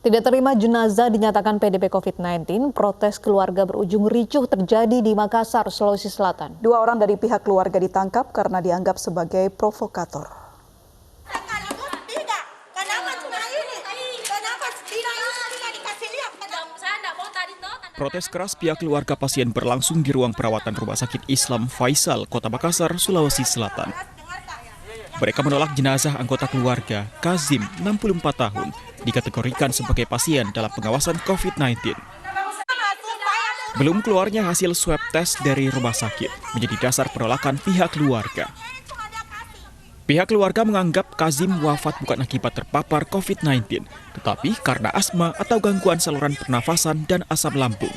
Tidak terima jenazah dinyatakan PDP COVID-19, protes keluarga berujung ricuh terjadi di Makassar, Sulawesi Selatan. 2 orang dari pihak keluarga ditangkap karena dianggap sebagai provokator. Protes keras pihak keluarga pasien berlangsung di ruang perawatan Rumah Sakit Islam Faisal, Kota Makassar, Sulawesi Selatan. Mereka menolak jenazah anggota keluarga, Kazim, 64 tahun, dikategorikan sebagai pasien dalam pengawasan COVID-19. Belum keluarnya hasil swab test dari rumah sakit menjadi dasar penolakan pihak keluarga. Pihak keluarga menganggap Kazim wafat bukan akibat terpapar COVID-19, tetapi karena asma atau gangguan saluran pernafasan dan asam lambung.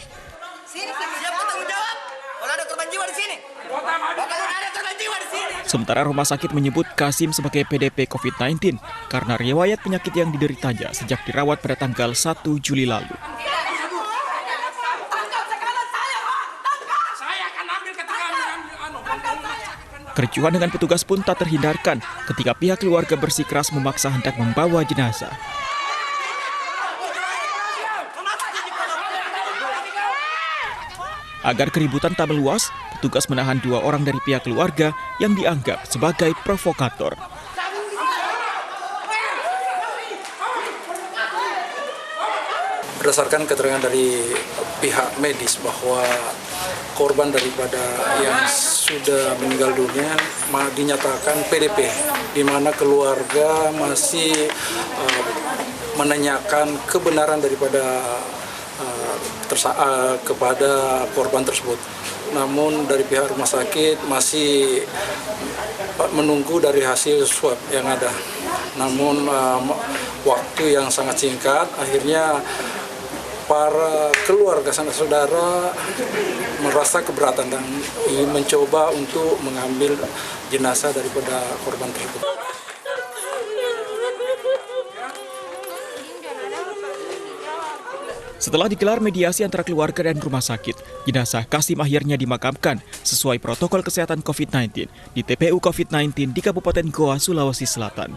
Sementara rumah sakit menyebut Kazim sebagai PDP COVID-19 karena riwayat penyakit yang dideritanya sejak dirawat pada tanggal 1 Juli lalu. Kericuhan dengan petugas pun tak terhindarkan ketika pihak keluarga bersikeras memaksa hendak membawa jenazah. Agar keributan tak meluas, petugas menahan 2 orang dari pihak keluarga yang dianggap sebagai provokator. Berdasarkan keterangan dari pihak medis bahwa korban daripada yang sudah meninggal dunia dinyatakan PDP, di mana keluarga masih menanyakan kebenaran daripada kepada korban tersebut. Namun dari pihak rumah sakit masih menunggu dari hasil swab yang ada. Namun waktu yang sangat singkat, akhirnya para keluarga sanak saudara merasa keberatan dan mencoba untuk mengambil jenazah daripada korban tersebut. Setelah digelar mediasi antara keluarga dan rumah sakit, jenazah Kazim akhirnya dimakamkan sesuai protokol kesehatan COVID-19 di TPU COVID-19 di Kabupaten Goa, Sulawesi Selatan.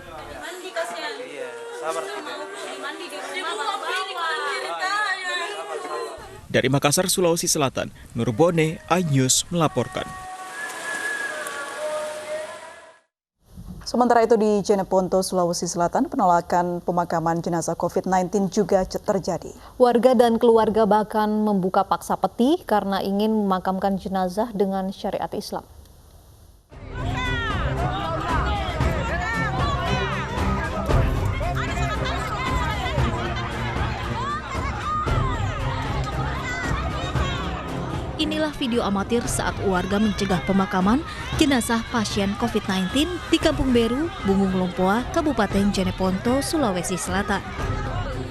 Dari Makassar, Sulawesi Selatan, Nurbone, iNews melaporkan. Sementara itu di Jeneponto, Sulawesi Selatan, penolakan pemakaman jenazah COVID-19 juga terjadi. Warga dan keluarga bahkan membuka paksa peti karena ingin memakamkan jenazah dengan syariat Islam. Inilah video amatir saat warga mencegah pemakaman jenazah pasien COVID-19 di Kampung Beru, Bungung Lompoa, Kabupaten Jeneponto, Sulawesi Selatan.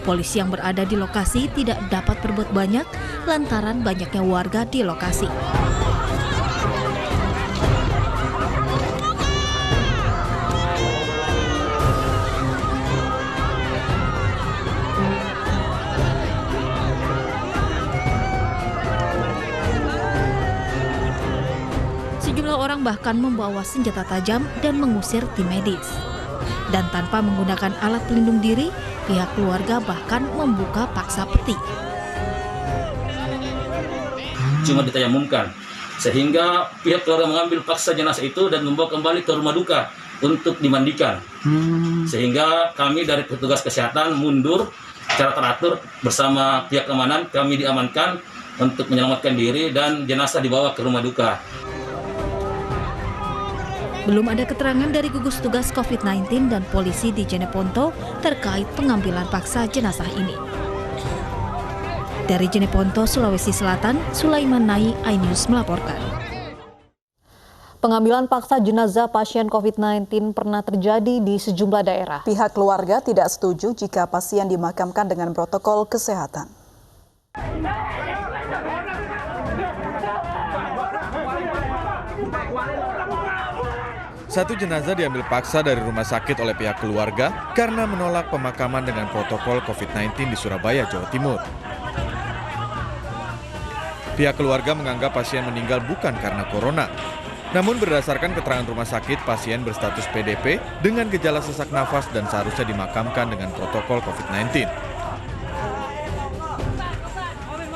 Polisi yang berada di lokasi tidak dapat berbuat banyak lantaran banyaknya warga di lokasi. Sejumlah orang bahkan membawa senjata tajam dan mengusir tim medis. Dan tanpa menggunakan alat pelindung diri, pihak keluarga bahkan membuka paksa peti. Cuma ditayamumkan, sehingga pihak keluarga mengambil paksa jenazah itu dan membawa kembali ke rumah duka untuk dimandikan. Sehingga kami dari petugas kesehatan mundur secara teratur bersama pihak keamanan, kami diamankan untuk menyelamatkan diri dan jenazah dibawa ke rumah duka. Belum ada keterangan dari gugus tugas COVID-19 dan polisi di Jeneponto terkait pengambilan paksa jenazah ini. Dari Jeneponto, Sulawesi Selatan, Sulaiman Nai, iNews melaporkan. Pengambilan paksa jenazah pasien COVID-19 pernah terjadi di sejumlah daerah. Pihak keluarga tidak setuju jika pasien dimakamkan dengan protokol kesehatan. Satu jenazah diambil paksa dari rumah sakit oleh pihak keluarga karena menolak pemakaman dengan protokol COVID-19 di Surabaya, Jawa Timur. Pihak keluarga menganggap pasien meninggal bukan karena corona. Namun berdasarkan keterangan rumah sakit, pasien berstatus PDP dengan gejala sesak nafas dan seharusnya dimakamkan dengan protokol COVID-19.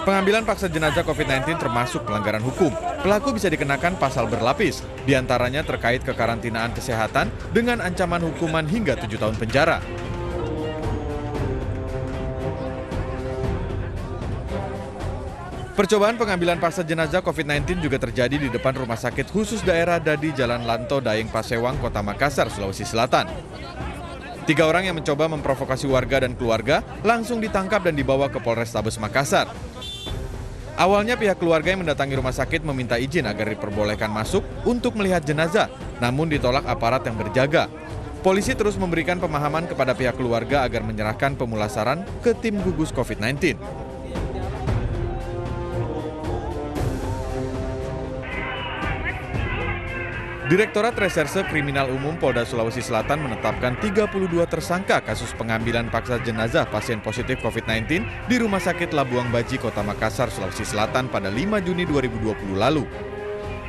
Pengambilan paksa jenazah COVID-19 termasuk pelanggaran hukum. Pelaku bisa dikenakan pasal berlapis, diantaranya terkait kekarantinaan kesehatan dengan ancaman hukuman hingga 7 tahun penjara. Percobaan pengambilan paksa jenazah COVID-19 juga terjadi di depan Rumah Sakit Khusus Daerah Dadi Jalan Lanto Daeng Pasewang, Kota Makassar, Sulawesi Selatan. 3 orang yang mencoba memprovokasi warga dan keluarga langsung ditangkap dan dibawa ke Polrestabes Makassar. Awalnya pihak keluarga yang mendatangi rumah sakit meminta izin agar diperbolehkan masuk untuk melihat jenazah, namun ditolak aparat yang berjaga. Polisi terus memberikan pemahaman kepada pihak keluarga agar menyerahkan pemulasaran ke tim gugus COVID-19. Direktorat Reserse Kriminal Umum Polda Sulawesi Selatan menetapkan 32 tersangka kasus pengambilan paksa jenazah pasien positif COVID-19 di Rumah Sakit Labuang Baji, Kota Makassar, Sulawesi Selatan pada 5 Juni 2020 lalu.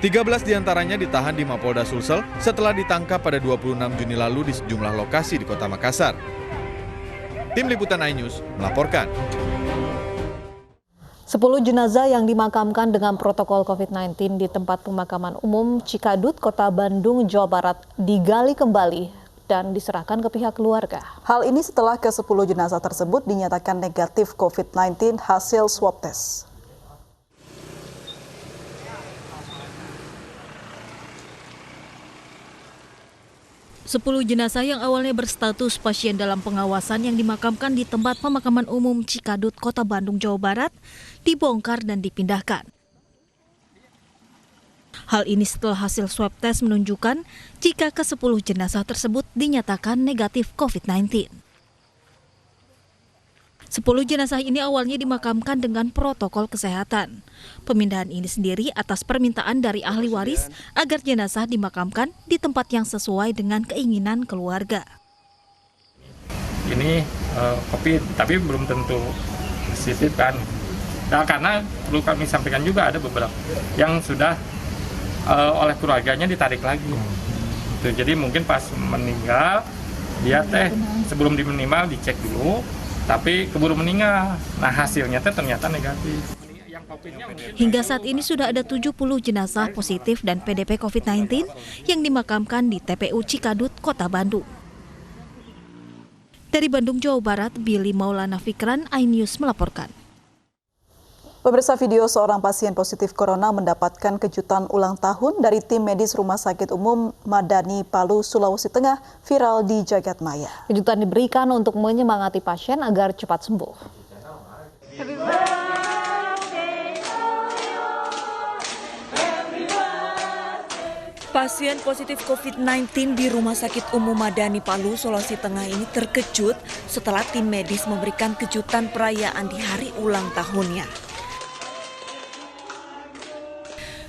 13 diantaranya ditahan di Mapolda Sulsel setelah ditangkap pada 26 Juni lalu di sejumlah lokasi di Kota Makassar. Tim Liputan iNews melaporkan. 10 jenazah yang dimakamkan dengan protokol COVID-19 di tempat pemakaman umum Cikadut, Kota Bandung, Jawa Barat digali kembali dan diserahkan ke pihak keluarga. Hal ini setelah ke-10 jenazah tersebut dinyatakan negatif COVID-19 hasil swab test. Sepuluh jenazah yang awalnya berstatus pasien dalam pengawasan yang dimakamkan di tempat pemakaman umum Cikadut, Kota Bandung, Jawa Barat, dibongkar dan dipindahkan. Hal ini setelah hasil swab test menunjukkan jika ke-10 jenazah tersebut dinyatakan negatif COVID-19. 10 jenazah ini awalnya dimakamkan dengan protokol kesehatan. Pemindahan ini sendiri atas permintaan dari ahli waris agar jenazah dimakamkan di tempat yang sesuai dengan keinginan keluarga. Ini COVID, tapi belum tentu positif kan. Nah, karena perlu kami sampaikan juga ada beberapa yang sudah oleh keluarganya ditarik lagi. Jadi mungkin pas meninggal, dia sebelum meninggal dicek dulu, tapi keburu meninggal. Nah, hasilnya ternyata negatif. Hingga saat ini sudah ada 70 jenazah positif dan PDP COVID-19 yang dimakamkan di TPU Cikadut, Kota Bandung. Dari Bandung, Jawa Barat, Billy Maulana Fikran, iNews melaporkan. Pemirsa, video seorang pasien positif corona mendapatkan kejutan ulang tahun dari tim medis Rumah Sakit Umum Madani Palu, Sulawesi Tengah viral di jagat maya. Kejutan diberikan untuk menyemangati pasien agar cepat sembuh. Pasien positif COVID-19 di Rumah Sakit Umum Madani Palu, Sulawesi Tengah ini terkejut setelah tim medis memberikan kejutan perayaan di hari ulang tahunnya.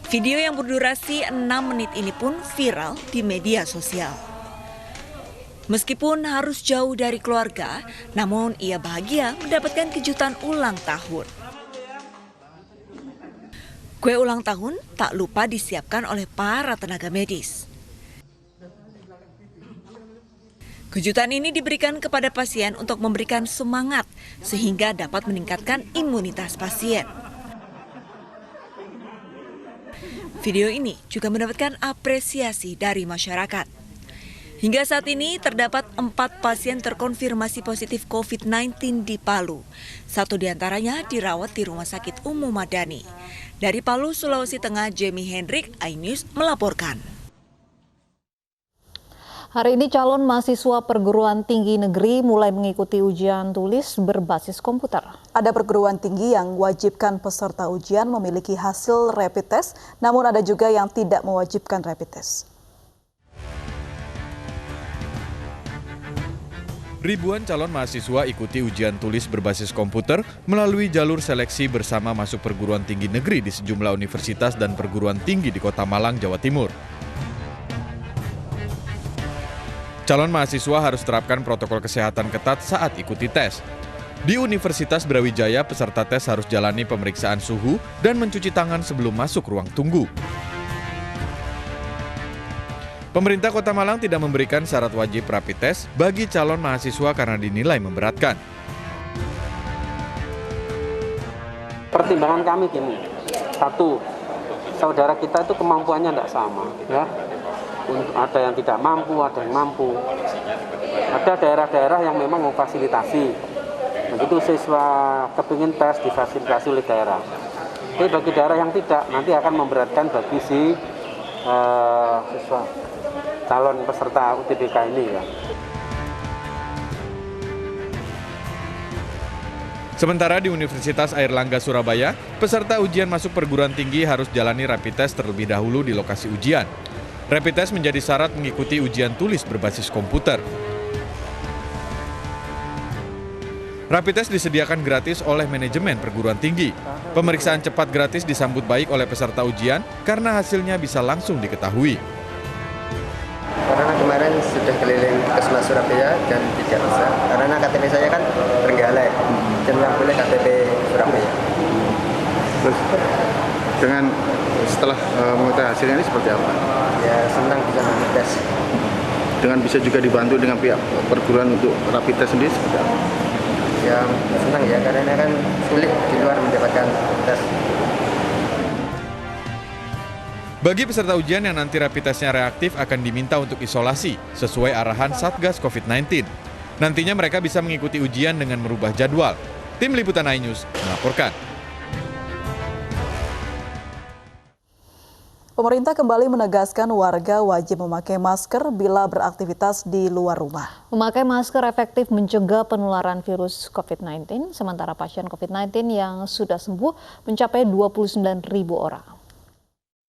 Video yang berdurasi 6 menit ini pun viral di media sosial. Meskipun harus jauh dari keluarga, namun ia bahagia mendapatkan kejutan ulang tahun. Kue ulang tahun tak lupa disiapkan oleh para tenaga medis. Kejutan ini diberikan kepada pasien untuk memberikan semangat sehingga dapat meningkatkan imunitas pasien. Video ini juga mendapatkan apresiasi dari masyarakat. Hingga saat ini terdapat 4 pasien terkonfirmasi positif COVID-19 di Palu. 1 diantaranya dirawat di Rumah Sakit Umum Madani. Dari Palu, Sulawesi Tengah, Jamie Hendrik, iNews melaporkan. Hari ini calon mahasiswa perguruan tinggi negeri mulai mengikuti ujian tulis berbasis komputer. Ada perguruan tinggi yang mewajibkan peserta ujian memiliki hasil rapid test, namun ada juga yang tidak mewajibkan rapid test. Ribuan calon mahasiswa ikuti ujian tulis berbasis komputer melalui jalur seleksi bersama masuk perguruan tinggi negeri di sejumlah universitas dan perguruan tinggi di Kota Malang, Jawa Timur. Calon mahasiswa harus terapkan protokol kesehatan ketat saat ikuti tes. Di Universitas Brawijaya, peserta tes harus jalani pemeriksaan suhu dan mencuci tangan sebelum masuk ruang tunggu. Pemerintah Kota Malang tidak memberikan syarat wajib rapid test bagi calon mahasiswa karena dinilai memberatkan. pertimbangan kami gini, satu, saudara kita itu kemampuannya tidak sama, ya. Ada yang tidak mampu, ada yang mampu. Ada daerah-daerah yang memang memfasilitasi. Begitu siswa kepingin tes difasilitasi oleh daerah. Tapi bagi daerah yang tidak, nanti akan memberatkan bagi si siswa calon peserta UTBK ini, ya. Sementara di Universitas Airlangga Surabaya, peserta ujian masuk perguruan tinggi harus jalani rapid test terlebih dahulu di lokasi ujian. Rapid test menjadi syarat mengikuti ujian tulis berbasis komputer. Rapid test disediakan gratis oleh manajemen perguruan tinggi. Pemeriksaan cepat gratis disambut baik oleh peserta ujian karena hasilnya bisa langsung diketahui. Karena kemarin sudah keliling Puskesmas Surabaya dan tidak bisa, karena KTP saya kan Trenggalek, dan yang boleh KTP Surabaya. Terus dengan setelah mengetahui hasilnya ini seperti apa? Ya senang bisa rapid test. Dengan bisa juga dibantu dengan pihak perguruan untuk rapid test sendiri seperti apa? Ya senang ya, karena kan sulit di luar mendapatkan tes. Bagi peserta ujian yang nanti rapid testnya reaktif akan diminta untuk isolasi sesuai arahan Satgas COVID-19. Nantinya mereka bisa mengikuti ujian dengan merubah jadwal. Tim Liputan iNews melaporkan. Pemerintah kembali menegaskan warga wajib memakai masker bila beraktivitas di luar rumah. Memakai masker efektif mencegah penularan virus COVID-19, sementara pasien COVID-19 yang sudah sembuh mencapai 29.000 orang.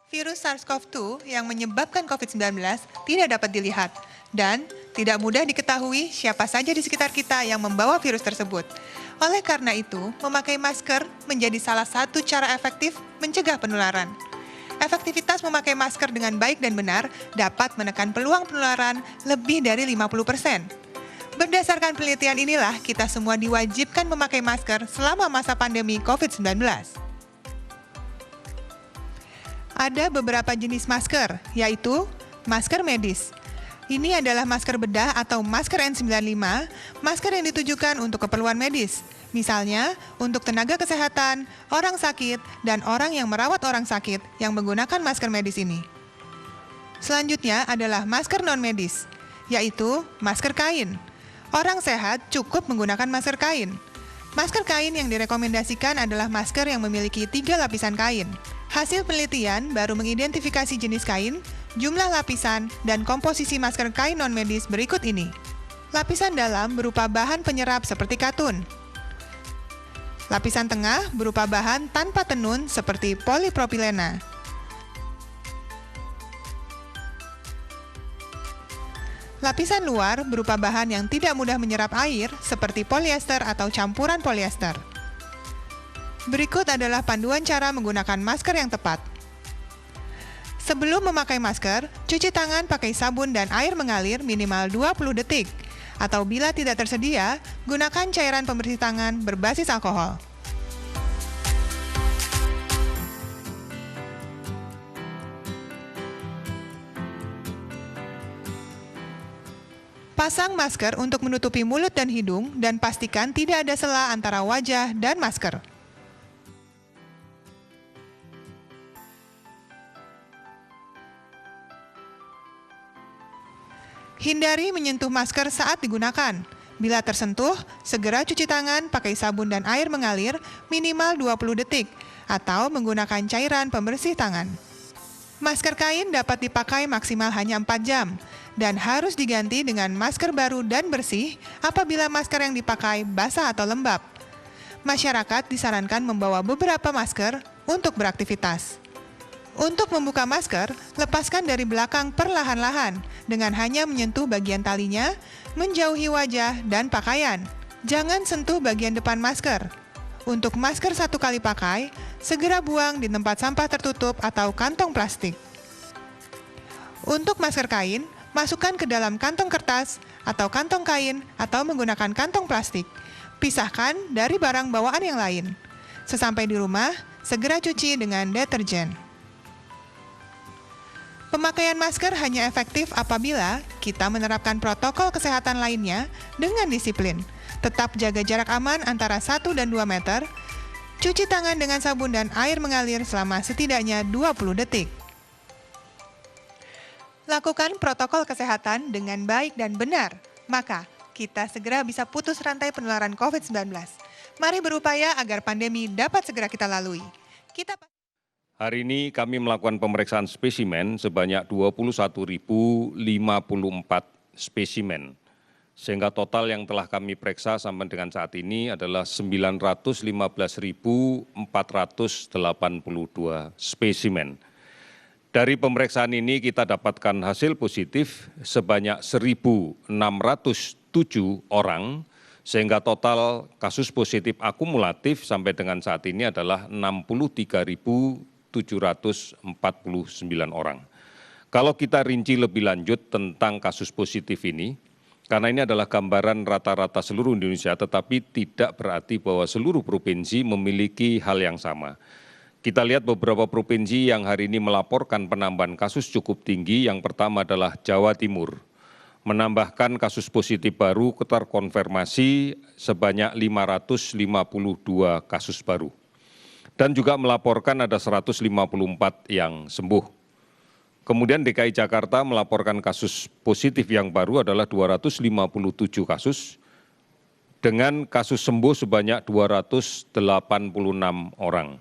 Virus SARS-CoV-2 yang menyebabkan COVID-19 tidak dapat dilihat dan tidak mudah diketahui siapa saja di sekitar kita yang membawa virus tersebut. Oleh karena itu, memakai masker menjadi salah satu cara efektif mencegah penularan. Efektivitas memakai masker dengan baik dan benar dapat menekan peluang penularan lebih dari 50%. Berdasarkan penelitian inilah, kita semua diwajibkan memakai masker selama masa pandemi COVID-19. Ada beberapa jenis masker, yaitu masker medis. Ini adalah masker bedah atau masker N95, masker yang ditujukan untuk keperluan medis. Misalnya, untuk tenaga kesehatan, orang sakit, dan orang yang merawat orang sakit yang menggunakan masker medis ini. Selanjutnya adalah masker non-medis, yaitu masker kain. Orang sehat cukup menggunakan masker kain. Masker kain yang direkomendasikan adalah masker yang memiliki 3 lapisan kain. Hasil penelitian baru mengidentifikasi jenis kain, jumlah lapisan, dan komposisi masker kain non-medis berikut ini. Lapisan dalam berupa bahan penyerap seperti katun. Lapisan tengah berupa bahan tanpa tenun seperti polipropilena. Lapisan luar berupa bahan yang tidak mudah menyerap air seperti polyester atau campuran polyester. Berikut adalah panduan cara menggunakan masker yang tepat. Sebelum memakai masker, cuci tangan pakai sabun dan air mengalir minimal 20 detik. Atau bila tidak tersedia, gunakan cairan pembersih tangan berbasis alkohol. Pasang masker untuk menutupi mulut dan hidung dan pastikan tidak ada sela antara wajah dan masker. Hindari menyentuh masker saat digunakan. Bila tersentuh, segera cuci tangan pakai sabun dan air mengalir minimal 20 detik atau menggunakan cairan pembersih tangan. Masker kain dapat dipakai maksimal hanya 4 jam dan harus diganti dengan masker baru dan bersih apabila masker yang dipakai basah atau lembab. Masyarakat disarankan membawa beberapa masker untuk beraktivitas. Untuk membuka masker, lepaskan dari belakang perlahan-lahan dengan hanya menyentuh bagian talinya, menjauhi wajah dan pakaian. Jangan sentuh bagian depan masker. Untuk masker 1 kali pakai, segera buang di tempat sampah tertutup atau kantong plastik. Untuk masker kain, masukkan ke dalam kantong kertas atau kantong kain atau menggunakan kantong plastik. Pisahkan dari barang bawaan yang lain. Sesampai di rumah, segera cuci dengan deterjen. Pemakaian masker hanya efektif apabila kita menerapkan protokol kesehatan lainnya dengan disiplin. Tetap jaga jarak aman antara 1 dan 2 meter, Cuci tangan dengan sabun dan air mengalir selama setidaknya 20 detik. Lakukan protokol kesehatan dengan baik dan benar, maka kita segera bisa putus rantai penularan COVID-19. Mari berupaya agar pandemi dapat segera kita lalui. Hari ini kami melakukan pemeriksaan spesimen sebanyak 21.054 spesimen. Sehingga total yang telah kami periksa sampai dengan saat ini adalah 915.482 spesimen. Dari pemeriksaan ini kita dapatkan hasil positif sebanyak 1.607 orang, sehingga total kasus positif akumulatif sampai dengan saat ini adalah 63.749 orang. Kalau kita rinci lebih lanjut tentang kasus positif ini, karena ini adalah gambaran rata-rata seluruh Indonesia, tetapi tidak berarti bahwa seluruh provinsi memiliki hal yang sama. Kita lihat beberapa provinsi yang hari ini melaporkan penambahan kasus cukup tinggi. Yang pertama adalah Jawa Timur, menambahkan kasus positif baru terkonfirmasi sebanyak 552 kasus baru. Dan juga melaporkan ada 154 yang sembuh. Kemudian DKI Jakarta melaporkan kasus positif yang baru adalah 257 kasus, dengan kasus sembuh sebanyak 286 orang.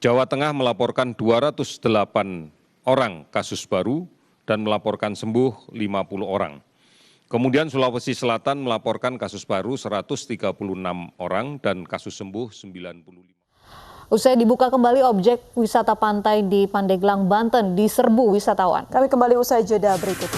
Jawa Tengah melaporkan 208 orang kasus baru dan melaporkan sembuh 50 orang. Kemudian Sulawesi Selatan melaporkan kasus baru 136 orang dan kasus sembuh 95. Usai dibuka kembali objek wisata pantai di Pandeglang, Banten diserbu wisatawan. Kami kembali usai jeda berikut.